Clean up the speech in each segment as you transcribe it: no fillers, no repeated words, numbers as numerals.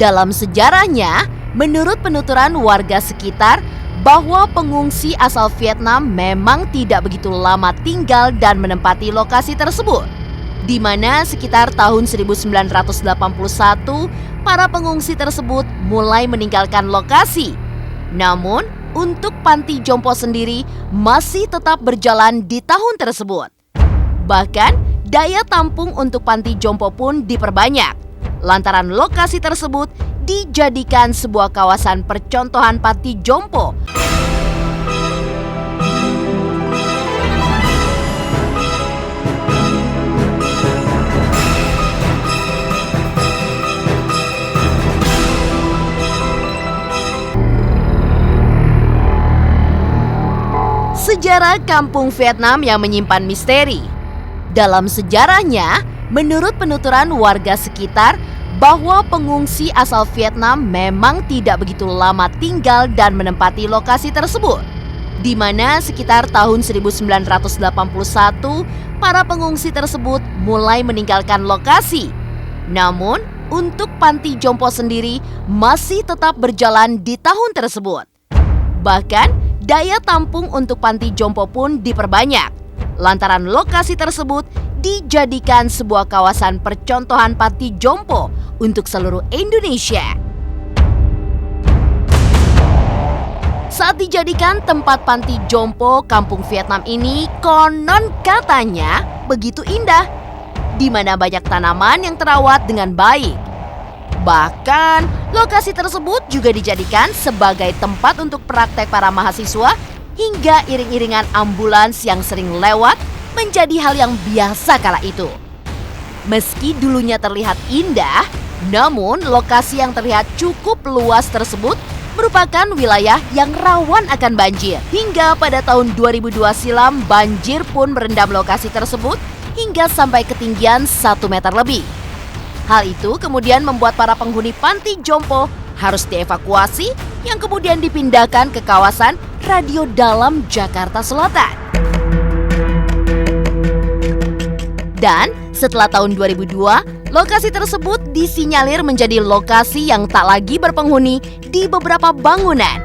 Dalam sejarahnya, menurut penuturan warga sekitar, bahwa pengungsi asal Vietnam memang tidak begitu lama tinggal dan menempati lokasi tersebut, di mana sekitar tahun 1981 para pengungsi tersebut mulai meninggalkan lokasi. Namun, untuk panti jompo sendiri masih tetap berjalan di tahun tersebut. Bahkan, daya tampung untuk panti jompo pun diperbanyak, lantaran lokasi tersebut dijadikan sebuah kawasan percontohan panti jompo. Sejarah kampung Vietnam yang menyimpan misteri. Dalam sejarahnya, menurut penuturan warga sekitar, bahwa pengungsi asal Vietnam memang tidak begitu lama tinggal dan menempati lokasi tersebut, di mana sekitar tahun 1981 para pengungsi tersebut mulai meninggalkan lokasi. Namun, untuk panti jompo sendiri masih tetap berjalan di tahun tersebut. Bahkan, daya tampung untuk panti jompo pun diperbanyak, lantaran lokasi tersebut dijadikan sebuah kawasan percontohan panti jompo untuk seluruh Indonesia. Saat dijadikan tempat panti jompo, kampung Vietnam ini konon katanya begitu indah, di mana banyak tanaman yang terawat dengan baik. Bahkan, lokasi tersebut juga dijadikan sebagai tempat untuk praktek para mahasiswa hingga iring-iringan ambulans yang sering lewat menjadi hal yang biasa kala itu. Meski dulunya terlihat indah, namun lokasi yang terlihat cukup luas tersebut merupakan wilayah yang rawan akan banjir. Hingga pada tahun 2002 silam, banjir pun merendam lokasi tersebut hingga sampai ketinggian 1 meter lebih. Hal itu kemudian membuat para penghuni panti jompo harus dievakuasi yang kemudian dipindahkan ke kawasan Radio Dalam Jakarta Selatan. Dan setelah tahun 2002, lokasi tersebut disinyalir menjadi lokasi yang tak lagi berpenghuni di beberapa bangunan.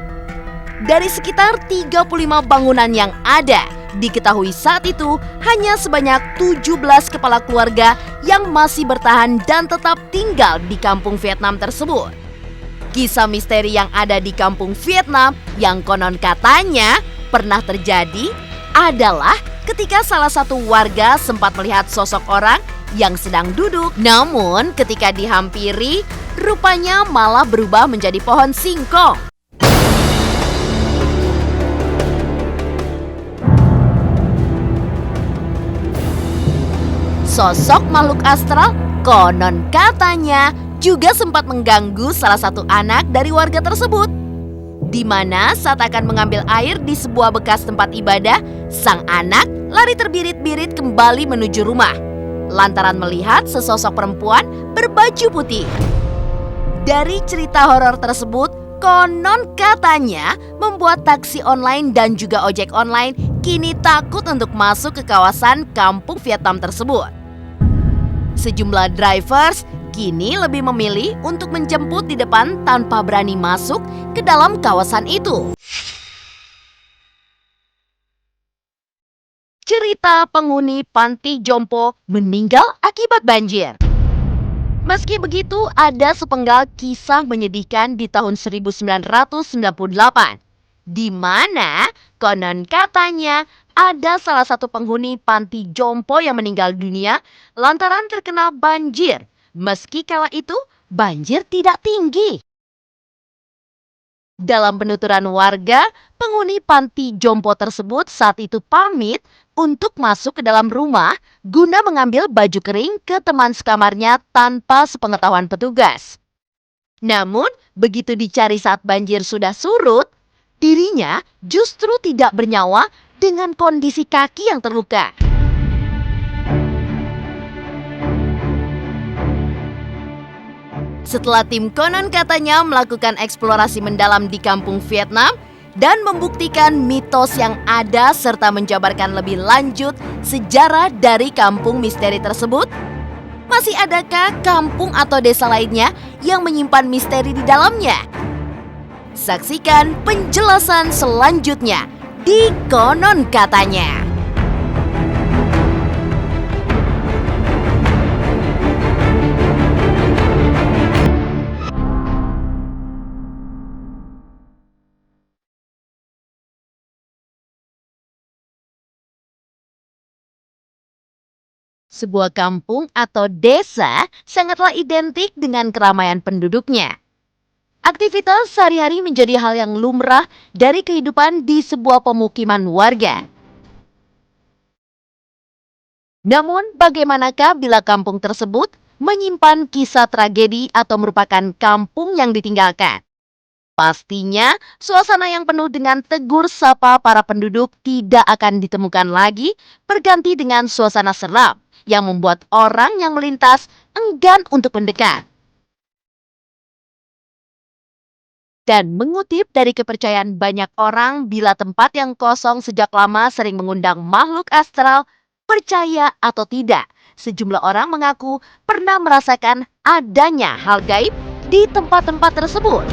Dari sekitar 35 bangunan yang ada, diketahui saat itu hanya sebanyak 17 kepala keluarga yang masih bertahan dan tetap tinggal di kampung Vietnam tersebut. Kisah misteri yang ada di kampung Vietnam yang konon katanya pernah terjadi adalah ketika salah satu warga sempat melihat sosok orang yang sedang duduk, namun ketika dihampiri, rupanya malah berubah menjadi pohon singkong. Sosok makhluk astral konon katanya juga sempat mengganggu salah satu anak dari warga tersebut, di mana saat akan mengambil air di sebuah bekas tempat ibadah, sang anak lari terbirit-birit kembali menuju rumah, lantaran melihat sesosok perempuan berbaju putih. Dari cerita horor tersebut, konon katanya membuat taksi online dan juga ojek online kini takut untuk masuk ke kawasan kampung Vietnam tersebut. Sejumlah drivers kini lebih memilih untuk menjemput di depan tanpa berani masuk ke dalam kawasan itu. Cerita penghuni panti jompo meninggal akibat banjir. Meski begitu, ada sepenggal kisah menyedihkan di tahun 1998, di mana konon katanya ada salah satu penghuni panti jompo yang meninggal dunia lantaran terkena banjir. Meski kala itu banjir tidak tinggi. Dalam penuturan warga, penghuni panti jompo tersebut saat itu pamit untuk masuk ke dalam rumah guna mengambil baju kering ke teman sekamarnya tanpa sepengetahuan petugas. Namun, begitu dicari saat banjir sudah surut, dirinya justru tidak bernyawa dengan kondisi kaki yang terluka. Setelah tim konon katanya melakukan eksplorasi mendalam di kampung Vietnam dan membuktikan mitos yang ada serta menjabarkan lebih lanjut sejarah dari kampung misteri tersebut, Masih adakah kampung atau desa lainnya yang menyimpan misteri di dalamnya? Saksikan penjelasan selanjutnya di Konon Katanya. Sebuah kampung atau desa sangatlah identik dengan keramaian penduduknya. Aktivitas sehari-hari menjadi hal yang lumrah dari kehidupan di sebuah pemukiman warga. Namun, bagaimanakah bila kampung tersebut menyimpan kisah tragedi atau merupakan kampung yang ditinggalkan? Pastinya, suasana yang penuh dengan tegur sapa para penduduk tidak akan ditemukan lagi, berganti dengan suasana seram yang membuat orang yang melintas enggan untuk mendekat. Dan mengutip dari kepercayaan banyak orang, bila tempat yang kosong sejak lama sering mengundang makhluk astral, percaya atau tidak, sejumlah orang mengaku pernah merasakan adanya hal gaib di tempat-tempat tersebut.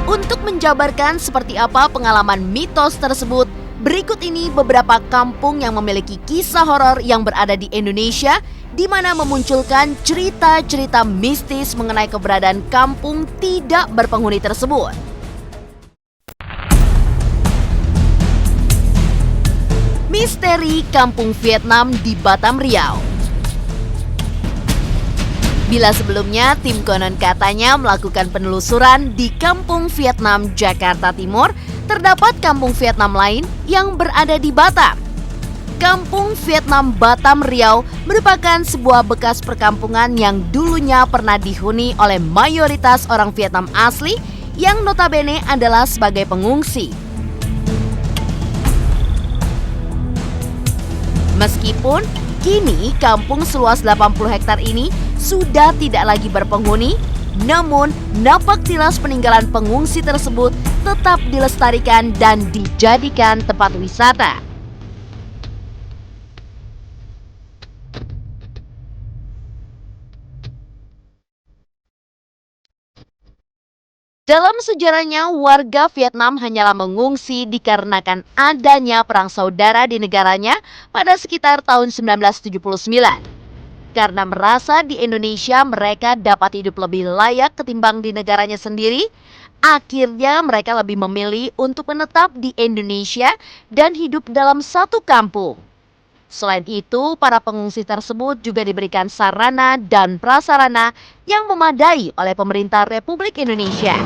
Untuk menjabarkan seperti apa pengalaman mitos tersebut, berikut ini beberapa kampung yang memiliki kisah horor yang berada di Indonesia, di mana memunculkan cerita-cerita mistis mengenai keberadaan kampung tidak berpenghuni tersebut. Misteri Kampung Vietnam di Batam, Riau. Bila sebelumnya tim Konon Katanya melakukan penelusuran di Kampung Vietnam, Jakarta Timur, terdapat kampung Vietnam lain yang berada di Batam. Kampung Vietnam Batam, Riau merupakan sebuah bekas perkampungan yang dulunya pernah dihuni oleh mayoritas orang Vietnam asli yang notabene adalah sebagai pengungsi. Meskipun kini kampung seluas 80 hektar ini sudah tidak lagi berpenghuni, namun napak tilas peninggalan pengungsi tersebut tetap dilestarikan dan dijadikan tempat wisata. Dalam sejarahnya, warga Vietnam hanyalah mengungsi dikarenakan adanya perang saudara di negaranya pada sekitar tahun 1979. Karena merasa di Indonesia mereka dapat hidup lebih layak ketimbang di negaranya sendiri, akhirnya mereka lebih memilih untuk menetap di Indonesia dan hidup dalam satu kampung. Selain itu, para pengungsi tersebut juga diberikan sarana dan prasarana yang memadai oleh pemerintah Republik Indonesia.